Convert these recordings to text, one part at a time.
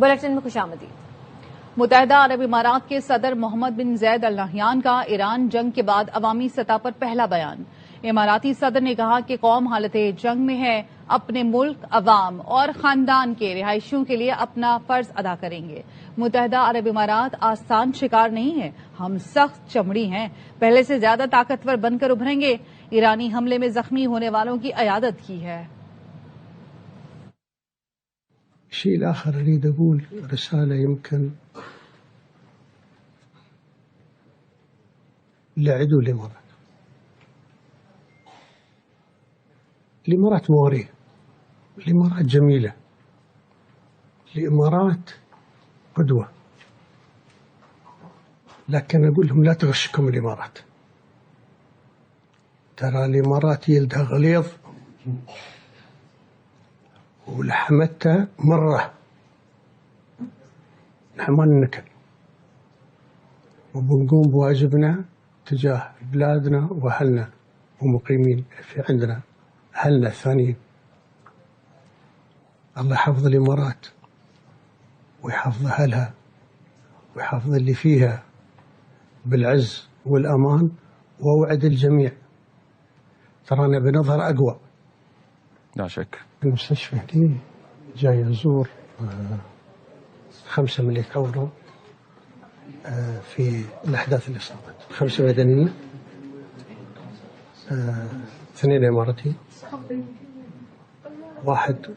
Bulletin میں خوش آمدید۔ متحدہ عرب امارات کے صدر محمد بن زید ال نہیان کا ایران جنگ کے بعد عوامی سطح پر پہلا بیان۔ اماراتی صدر نے کہا کہ قوم حالت جنگ میں ہے، اپنے ملک، عوام اور خاندان کے رہائشیوں کے لیے اپنا فرض ادا کریں گے۔ متحدہ عرب امارات آسان شکار نہیں ہے، ہم سخت چمڑی ہیں، پہلے سے زیادہ طاقتور بن کر ابھریں گے۔ ایرانی حملے میں زخمی ہونے والوں کی عیادت کی ہے۔ الشيء الآخر أريد أقول رسالة يمكن لعدو الإمارات. الإمارات موارية، الإمارات جميلة، الإمارات قدوة، لكن أقول لهم لا تغشكم الإمارات. ترى الإمارات يلدها غليظ ولحمتها مرة، نحن ما ننكل وبنقوم بواجبنا تجاه بلادنا وأهلنا ومقيمين في عندنا أهلنا الثانيين. الله يحفظ الإمارات ويحفظ أهلها ويحفظ اللي فيها بالعز والأمان، وأوعد الجميع ترانا بنظر أقوى. لا شك. المستشفى هنا جاي أزور 5 ملك أورو في الأحداث اللي صارت، 5 مدنيين، 2 إماراتي، 1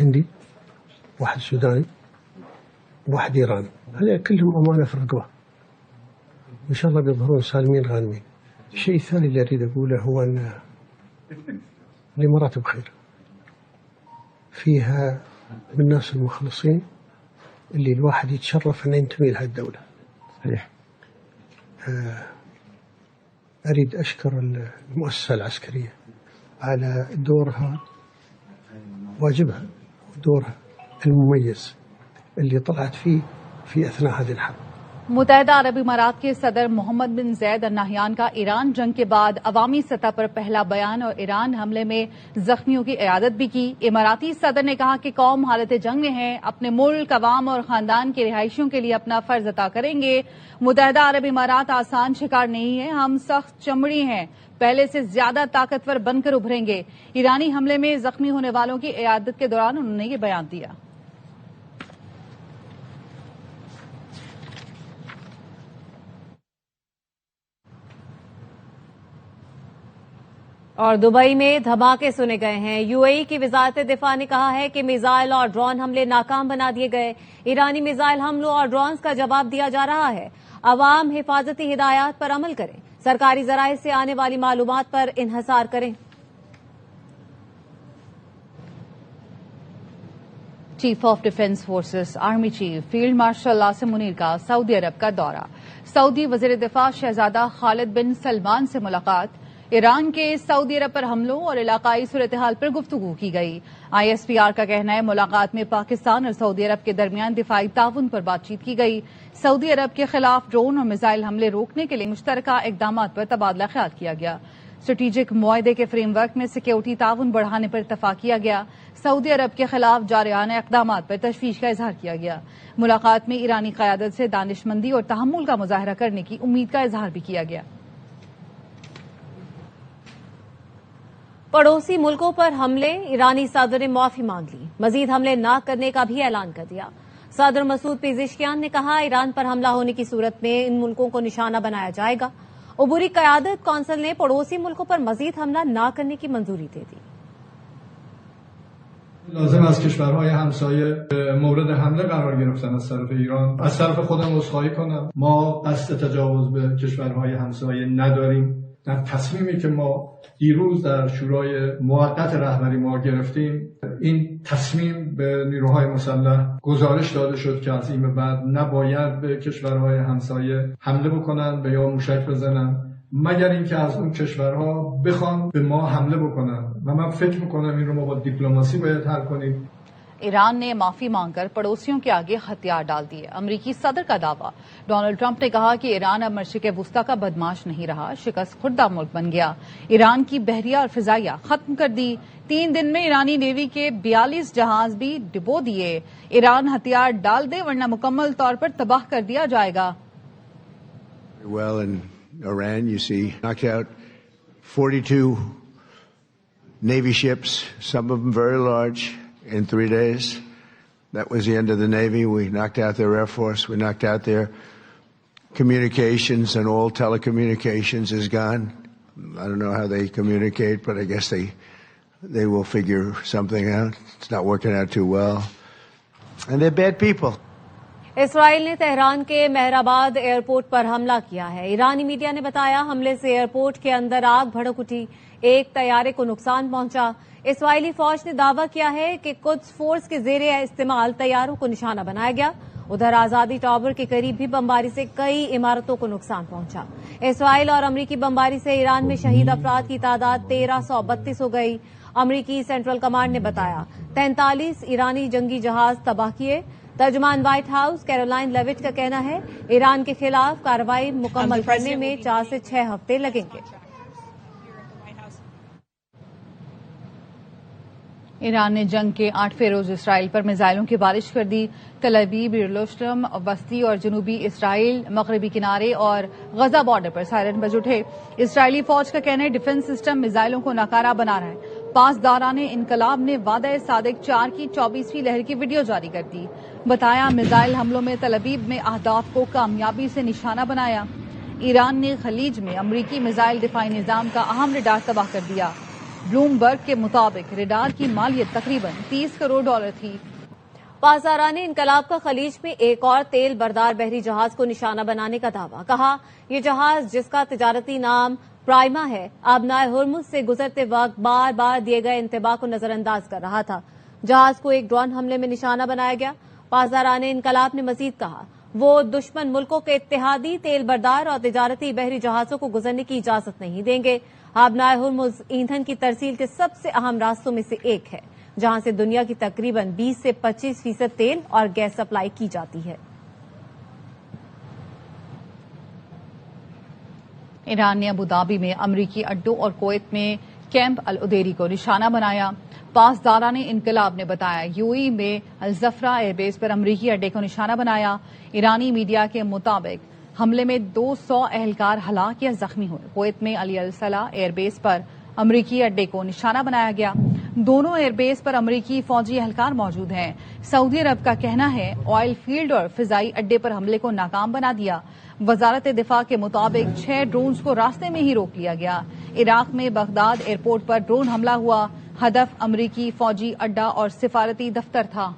هندي، 1 سوداني، 1 إيراني. هذول كلهم أمانة في الرقبة، إن شاء الله بيظهرون سالمين غانمين. الشيء الثاني اللي أريد أقوله هو أن الإمارات بخير، فيها من الناس المخلصين اللي الواحد يتشرف أن ينتمي لها الدولة. صحيح. أريد أشكر المؤسسة العسكرية على دورها، واجبها ودورها المميز اللي طلعت فيه في أثناء هذه الحرب. متحدہ عرب امارات کے صدر محمد بن زید ال نہیان کا ایران جنگ کے بعد عوامی سطح پر پہلا بیان اور ایران حملے میں زخمیوں کی عیادت بھی کی۔ اماراتی صدر نے کہا کہ قوم حالت جنگ میں ہے، اپنے ملک، عوام اور خاندان کے رہائشیوں کے لیے اپنا فرض ادا کریں گے۔ متحدہ عرب امارات آسان شکار نہیں ہے، ہم سخت چمڑی ہیں، پہلے سے زیادہ طاقتور بن کر ابھریں گے۔ ایرانی حملے میں زخمی ہونے والوں کی عیادت کے دوران انہوں نے یہ بیان دیا۔ اور دبئی میں دھماکے سنے گئے ہیں۔ یو اے ای کی وزارت دفاع نے کہا ہے کہ میزائل اور ڈرون حملے ناکام بنا دیے گئے۔ ایرانی میزائل حملوں اور ڈرونز کا جواب دیا جا رہا ہے۔ عوام حفاظتی ہدایات پر عمل کریں، سرکاری ذرائع سے آنے والی معلومات پر انحصار کریں۔ Chief of defence forces army chief field marshal Asim Munir کا سعودی عرب کا دورہ۔ سعودی وزیر دفاع شہزادہ خالد بن سلمان سے ملاقات۔ ایران کے سعودی عرب پر حملوں اور علاقائی صورتحال پر گفتگو کی گئی۔ آئی ایس پی آر کا کہنا ہے ملاقات میں پاکستان اور سعودی عرب کے درمیان دفاعی تعاون پر بات چیت کی گئی۔ سعودی عرب کے خلاف ڈرون اور میزائل حملے روکنے کے لیے مشترکہ اقدامات پر تبادلہ خیال کیا گیا۔ اسٹریٹجک معاہدے کے فریم ورک میں سیکیورٹی تعاون بڑھانے پر اتفاق کیا گیا۔ سعودی عرب کے خلاف جارحانہ اقدامات پر تشویش کا اظہار کیا گیا۔ ملاقات میں ایرانی قیادت سے دانش مندی اور تحمل کا مظاہرہ کرنے کی امید کا اظہار بھی کیا گیا۔ پڑوسی ملکوں پر حملے، ایرانی صدر نے معافی مانگ لی، مزید حملے نہ کرنے کا بھی اعلان کر دیا۔ صدر مسعود پیزشکیان نے کہا ایران پر حملہ ہونے کی صورت میں ان ملکوں کو نشانہ بنایا جائے گا۔ عبوری قیادت کونسل نے پڑوسی ملکوں پر مزید حملہ نہ کرنے کی منظوری دے دی۔ لازم از کشورهای همسایه مورد حمله قرار گرفتن از طرف ایران. از طرف خودم عذرخواهی کنم، ما قصد تجاوز به کشورهای همسایه نداریم. در تصمیمی که ما دیروز در شورای موقت رهبری ما گرفتیم، این تصمیم به نیروهای مسلح گزارش داده شد که از این به بعد نباید به کشورهای همسایه حمله بکنن و یا موشک بزنن مگر اینکه از اون کشورها بخوان به ما حمله بکنن و من فکر میکنم این رو ما با دیپلماسی باید حل کنیم. ایران نے معافی مانگ کر پڑوسیوں کے آگے ہتھیار ڈال دیے. امریکی صدر کا دعویٰ. ڈونلڈ ٹرمپ نے کہا کہ ایران اب مشرق وسطی کا بدماش نہیں رہا، شکست خوردہ ملک بن گیا. ایران کی بحریہ اور فضائیہ ختم کر دی. 3 دن میں ایرانی نیوی کے 42 جہاز بھی ڈبو دیے. ایران ہتھیار ڈال دے ورنہ مکمل طور پر تباہ کر دیا جائے گا. Well, in Iran, you see, knocked out 42 Navy ships, some of them very large, in 3 days. That was the end of the Navy. We knocked out their Air Force. We knocked out their communications, and all telecommunications is gone. I don't know how they communicate, but I guess they will figure something out. It's not working out too well. And they're bad people. اسرائیل نے Tehran کے Mehrabad airport پر حملہ کیا ہے. ایرانی media نے بتایا حملے سے ایئرپورٹ کے اندر آگ بھڑک اٹھی، ایک طیارے کو نقصان پہنچا. اسرائیلی فوج نے دعویٰ کیا ہے کہ قدس فورس کے زیر استعمال طیاروں کو نشانہ بنایا گیا. ادھر آزادی ٹاور کے قریب بھی بمباری سے کئی عمارتوں کو نقصان پہنچا. اسرائیل اور امریکی بمباری سے ایران میں شہید افراد کی تعداد 1332 ہو گئی. امریکی سینٹرل کمانڈ نے بتایا 43 ایرانی جنگی جہاز تباہ کیے. ترجمان وائٹ ہاؤس کیرولائن لیوٹ کا کہنا ہے ایران کے خلاف کارروائی مکمل کرنے میں 4 سے 6 ہفتے لگیں گے. ایران نے جنگ کے 8ویں روز اسرائیل پر میزائلوں کی بارش کر دی. تل ابیب، یروشلم، وسطی اور جنوبی اسرائیل، مغربی کنارے اور غزہ بارڈر پر سائرن بج اٹھے. اسرائیلی فوج کا کہنا ہے ڈیفنس سسٹم میزائلوں کو ناکارہ بنا رہا ہے. پاسداران انقلاب نے وعدہ صادق 4 کی 24ویں لہر کی ویڈیو جاری کر دی. بتایا میزائل حملوں میں تل ابیب میں اہداف کو کامیابی سے نشانہ بنایا. ایران نے خلیج میں امریکی میزائل دفاعی نظام کا اہم ریڈار تباہ کر دیا. بلومبرگ کے مطابق ریڈار کی مالیت تقریباً $30 کروڑ تھی. پاسداران انقلاب کا خلیج میں ایک اور تیل بردار بحری جہاز کو نشانہ بنانے کا دعویٰ. کہا یہ جہاز جس کا تجارتی نام پرائما ہے آبنائے ہرمز سے گزرتے وقت بار بار دیے گئے انتباہ کو نظر انداز کر رہا تھا. جہاز کو ایک ڈرون حملے میں نشانہ بنایا گیا. پاسداران انقلاب نے مزید کہا وہ دشمن ملکوں کے اتحادی تیل بردار اور تجارتی بحری جہازوں کو گزرنے کی اجازت نہیں دیں گے. آبنائے ہرمز ایندھن کی ترسیل کے سب سے اہم راستوں میں سے ایک ہے جہاں سے دنیا کی تقریباً 20 سے 25% تیل اور گیس سپلائی کی جاتی ہے. ایران نے ابوظہبی میں امریکی اڈوں اور کویت میں کیمپ العدیری کو نشانہ بنایا. پاسداران انقلاب نے بتایا UAE میں الزفرا ایئر بیس پر امریکی اڈے کو نشانہ بنایا. ایرانی میڈیا کے مطابق حملے میں 200 اہلکار ہلاک یا زخمی ہوئے. کویت میں علی الصلاح ایئر بیس پر امریکی اڈے کو نشانہ بنایا گیا. دونوں ایئر بیس پر امریکی فوجی اہلکار موجود ہیں. سعودی عرب کا کہنا ہے آئل فیلڈ اور فضائی اڈے پر حملے کو ناکام بنا دیا. وزارت دفاع کے مطابق 6 ڈرونز کو راستے میں ہی روک لیا گیا. عراق میں بغداد ایئرپورٹ پر ڈرون حملہ ہوا. ہدف امریکی فوجی اڈا اور سفارتی دفتر تھا.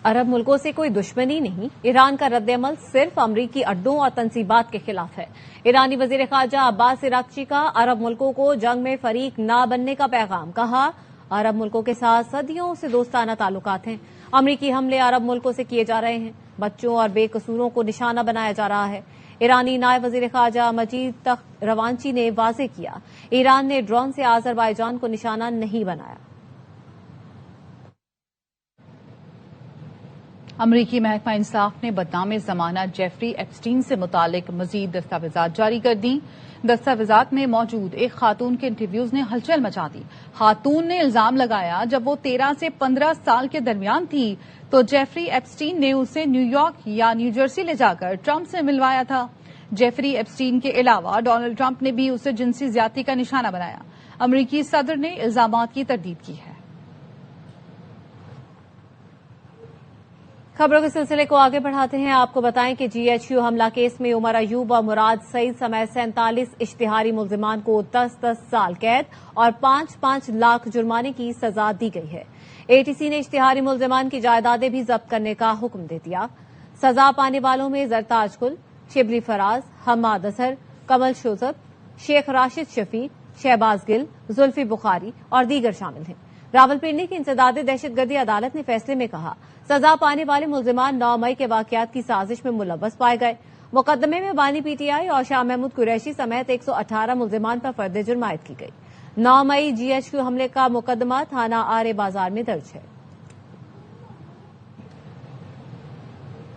عرب ملکوں سے کوئی دشمنی نہیں، ایران کا رد عمل صرف امریکی اڈوں اور تنصیبات کے خلاف ہے. ایرانی وزیر خارجہ عباس عراقچی کا عرب ملکوں کو جنگ میں فریق نہ بننے کا پیغام. کہا عرب ملکوں کے ساتھ صدیوں سے دوستانہ تعلقات ہیں. امریکی حملے عرب ملکوں سے کیے جا رہے ہیں. بچوں اور بے قصوروں کو نشانہ بنایا جا رہا ہے. ایرانی نائب وزیر خارجہ مجید تخت روانچی نے واضح کیا ایران نے ڈرون سے آذربائیجان کو نشانہ نہیں بنایا. امریکی محکمہ انصاف نے بدنام زمانہ جیفری ایپسٹین سے متعلق مزید دستاویزات جاری کر دیں. دستاویزات میں موجود ایک خاتون کے انٹرویوز نے ہلچل مچا دی. خاتون نے الزام لگایا جب وہ 13 سے 15 سال کے درمیان تھی تو جیفری ایپسٹین نے اسے نیو یارک یا نیو جرسی لے جا کر ٹرمپ سے ملوایا تھا. جیفری ایپسٹین کے علاوہ ڈونلڈ ٹرمپ نے بھی اسے جنسی زیادتی کا نشانہ بنایا. امریکی صدر نے الزامات کی تردید کی ہے. خبروں کے سلسلے کو آگے بڑھاتے ہیں. آپ کو بتائیں کہ GHQ حملہ کیس میں عمر ایوب اور مراد سعید سمیت 47 اشتہاری ملزمان کو 10 سال قید اور 5 لاکھ جرمانے کی سزا دی گئی ہے. ATC نے اشتہاری ملزمان کی جائیدادیں بھی ضبط کرنے کا حکم دے دیا. سزا پانے والوں میں زرتاج گل، شبلی فراز، حماد اظہر، کمل شوزب، شیخ راشد شفیق، شہباز گل، زلفی بخاری اور دیگر شامل ہیں. راولپنڈی کی انسداد دہشت گردی عدالت نے فیصلے میں کہا سزا پانے والے ملزمان 9 مئی کے واقعات کی سازش میں ملوث پائے گئے. مقدمے میں بانی PTI اور شاہ محمود قریشی سمیت 118 ملزمان پر فرد جرم عائد کی گئی. 9 مئی GHQ حملے کا مقدمہ تھانہ آرے بازار میں درج ہے.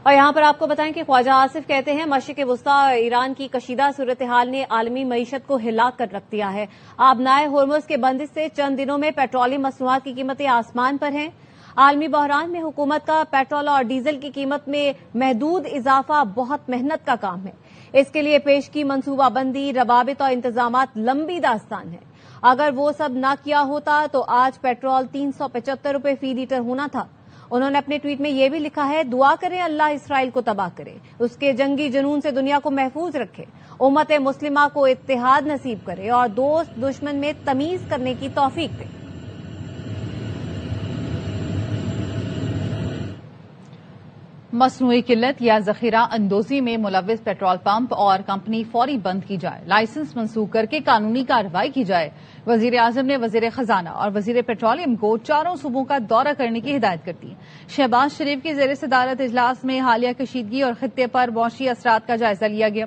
اور یہاں پر آپ کو بتائیں کہ خواجہ آصف کہتے ہیں مشرق وسطی اور ایران کی کشیدہ صورتحال نے عالمی معیشت کو ہلا کر رکھ دیا ہے. آبنائے ہرمز کے بندش سے چند دنوں میں پیٹرولیم مصنوعات کی قیمتیں آسمان پر ہیں. عالمی بحران میں حکومت کا پیٹرول اور ڈیزل کی قیمت میں محدود اضافہ بہت محنت کا کام ہے. اس کے لیے پیش کی منصوبہ بندی، روابط اور انتظامات لمبی داستان ہے. اگر وہ سب نہ کیا ہوتا تو آج پیٹرول 375 روپے فی لیٹر ہونا تھا. انہوں نے اپنے ٹویٹ میں یہ بھی لکھا ہے، دعا کریں اللہ اسرائیل کو تباہ کرے، اس کے جنگی جنون سے دنیا کو محفوظ رکھے، امت مسلمہ کو اتحاد نصیب کرے اور دوست دشمن میں تمیز کرنے کی توفیق دے. مصنوعی قلت یا ذخیرہ اندوزی میں ملوث پیٹرول پمپ اور کمپنی فوری بند کی جائے، لائسنس منسوخ کر کے قانونی کارروائی کی جائے. وزیر اعظم نے وزیر خزانہ اور وزیر پیٹرولیم کو چاروں صوبوں کا دورہ کرنے کی ہدایت کر دی. شہباز شریف کی زیر صدارت اجلاس میں حالیہ کشیدگی اور خطے پر معاشی اثرات کا جائزہ لیا گیا.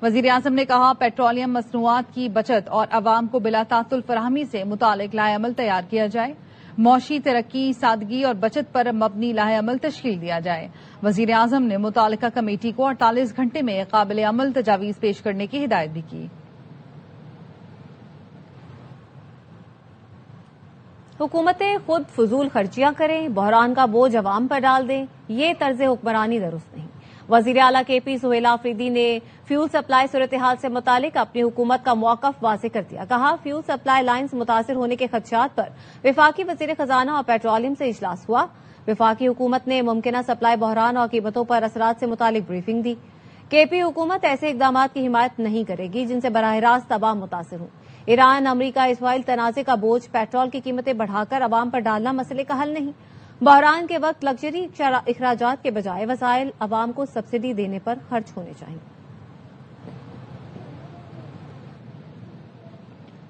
وزیر اعظم نے کہا پیٹرولیم مصنوعات کی بچت اور عوام کو بلا تعطل فراہمی سے متعلق لائحہ عمل تیار کیا جائے. معاشی ترقی، سادگی اور بچت پر مبنی لائحہ عمل تشکیل دیا جائے. وزیر اعظم نے متعلقہ کمیٹی کو 48 گھنٹے میں قابل عمل تجاویز پیش کرنے کی ہدایت بھی کی. حکومتیں خود فضول خرچیاں کریں، بحران کا بوجھ عوام پر ڈال دیں، یہ طرز حکمرانی درست نہیں. وزیر اعلیٰ کے پی سہیل آفریدی نے فیول سپلائی صورتحال سے متعلق اپنی حکومت کا موقف واضح کر دیا. کہا فیول سپلائی لائنز متاثر ہونے کے خدشات پر وفاقی وزیر خزانہ اور پیٹرولیم سے اجلاس ہوا. وفاقی حکومت نے ممکنہ سپلائی بحران اور قیمتوں پر اثرات سے متعلق بریفنگ دی. کے پی حکومت ایسے اقدامات کی حمایت نہیں کرے گی جن سے براہ راست عوام متاثر ہوں. ایران، امریکہ، اسرائیل تنازع کا بوجھ پیٹرول کی قیمتیں بڑھا کر عوام پر ڈالنا مسئلے کا حل نہیں. بحران کے وقت لگژری اخراجات کے بجائے وسائل عوام کو سبسڈی دینے پر خرچ ہونے چاہیے.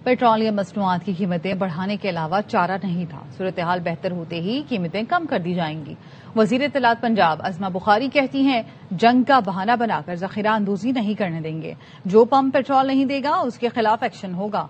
پیٹرولیم مصنوعات کی قیمتیں بڑھانے کے علاوہ چارہ نہیں تھا. صورتحال بہتر ہوتے ہی قیمتیں کم کر دی جائیں گی. وزیر اطلاعات پنجاب عظمہ بخاری کہتی ہیں جنگ کا بہانہ بنا کر ذخیرہ اندوزی نہیں کرنے دیں گے. جو پمپ پیٹرول نہیں دے گا اس کے خلاف ایکشن ہوگا.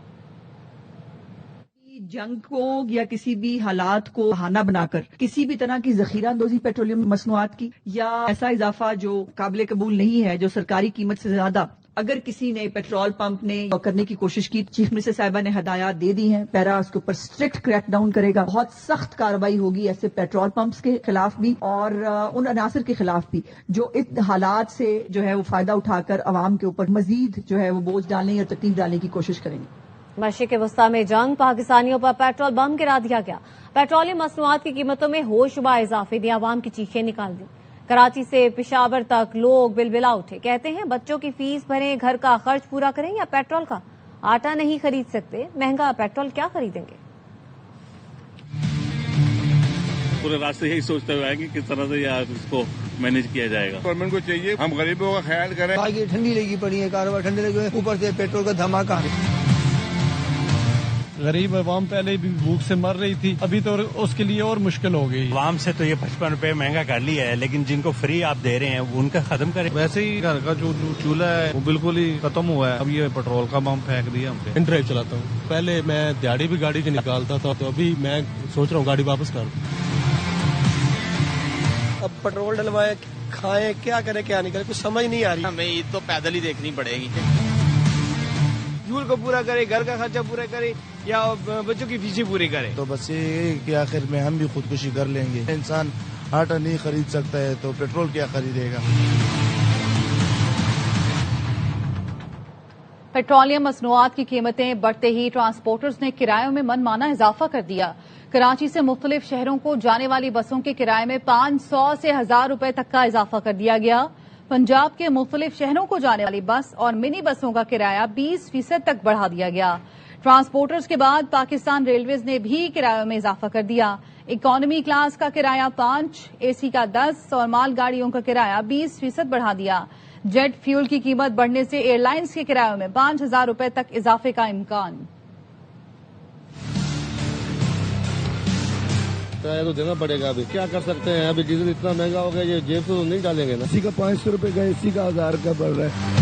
جنگ کو یا کسی بھی حالات کو بہانہ بنا کر کسی بھی طرح کی ذخیرہ اندوزی پیٹرولیم مصنوعات کی یا ایسا اضافہ جو قابل قبول نہیں ہے، جو سرکاری قیمت سے زیادہ اگر کسی نے پیٹرول پمپ نے کرنے کی کوشش کی، چیف منسٹر صاحبہ نے ہدایات دے دی ہیں. پیرا اس کے اوپر اسٹرکٹ کریک ڈاؤن کرے گا. بہت سخت کارروائی ہوگی ایسے پیٹرول پمپس کے خلاف بھی اور ان عناصر کے خلاف بھی جو ان حالات سے جو ہے وہ فائدہ اٹھا کر عوام کے اوپر مزید جو ہے وہ بوجھ ڈالنے یا تکلیف ڈالنے کی کوشش کریں گے. مشرق وسطی میں جنگ، پاکستانیوں پر پیٹرول بم گرا دیا گیا. پیٹرولیم مصنوعات کی قیمتوں میں ہوش بہ اضافے نے عوام کی چیخیں نکال دی. کراچی سے پشاور تک لوگ بلبلا اٹھے. کہتے ہیں بچوں کی فیس بھریں، گھر کا خرچ پورا کریں یا پیٹرول کا. آٹا نہیں خرید سکتے، مہنگا پیٹرول کیا خریدیں گے. پورے راستے یہی سوچتے ہوئے آئیں گے کس طرح سے یار اس کو مینج کیا جائے گا. گورنمنٹ کو چاہیے ہم غریبوں کا خیال کریں. آگے ٹھنڈی لگی پڑی ہے، کاروبار ٹھنڈے لگے، اوپر سے پیٹرول کا دھماکہ. غریب عوام پہلے بھی بھوک سے مر رہی تھی، ابھی تو اس کے لیے اور مشکل ہو گئی. عوام سے تو یہ 55 روپے مہنگا کر لیا ہے، لیکن جن کو فری آپ دے رہے ہیں ان کا ختم کریں. ویسے ہی گھر کا جو چولہا ہے وہ بالکل ہی ختم ہوا ہے. اب یہ پیٹرول کا بم پھینک دیا ہم پہ. ان ڈرائیو چلاتا ہوں. پہلے میں دیہڑی بھی گاڑی کی نکالتا تھا، تو ابھی میں سوچ رہا ہوں گاڑی واپس کر دوں. اب پیٹرول ڈلوائے، کھائیں، کیا کریں کیا نہیں کریں، کچھ سمجھ نہیں آ رہی. ہمیں عید تو پیدل ہی دیکھنی پڑے گی. فیول کو پورا کرے، گھر کا خرچہ پورا کرے یا بچوں کی فیسیں پوری کرے. تو بس یہ کہ آخر میں ہم بھی خودکشی کر لیں گے. انسان آٹا نہیں خرید سکتا ہے تو پیٹرول کیا خریدے گا. پیٹرولیم مصنوعات کی قیمتیں بڑھتے ہی ٹرانسپورٹرز نے کرایوں میں من مانا اضافہ کر دیا. کراچی سے مختلف شہروں کو جانے والی بسوں کے کرائے میں 500 سے 1000 روپے تک کا اضافہ کر دیا گیا. پنجاب کے مختلف شہروں کو جانے والی بس اور منی بسوں کا کرایہ 20% تک بڑھا دیا گیا. ٹرانسپورٹرز کے بعد پاکستان ریلویز نے بھی کرایوں میں اضافہ کر دیا. اکانومی کلاس کا کرایہ 5، اے سی کا 10 اور مال گاڑیوں کا کرایہ 20% بڑھا دیا. جیٹ فیول کی قیمت بڑھنے سے ایئر لائنز کے کرایوں میں 5000 روپے تک اضافے کا امکان. کرایہ تو دینا پڑے گا. ابھی کیا کر سکتے ہیں، ابھی ڈیزل اتنا مہنگا ہو گیا، یہ جیب سے تو نہیں ڈالیں گے نا. کسی کا 500 روپے کا، اسی کا 1000 کا بڑھ رہا ہے.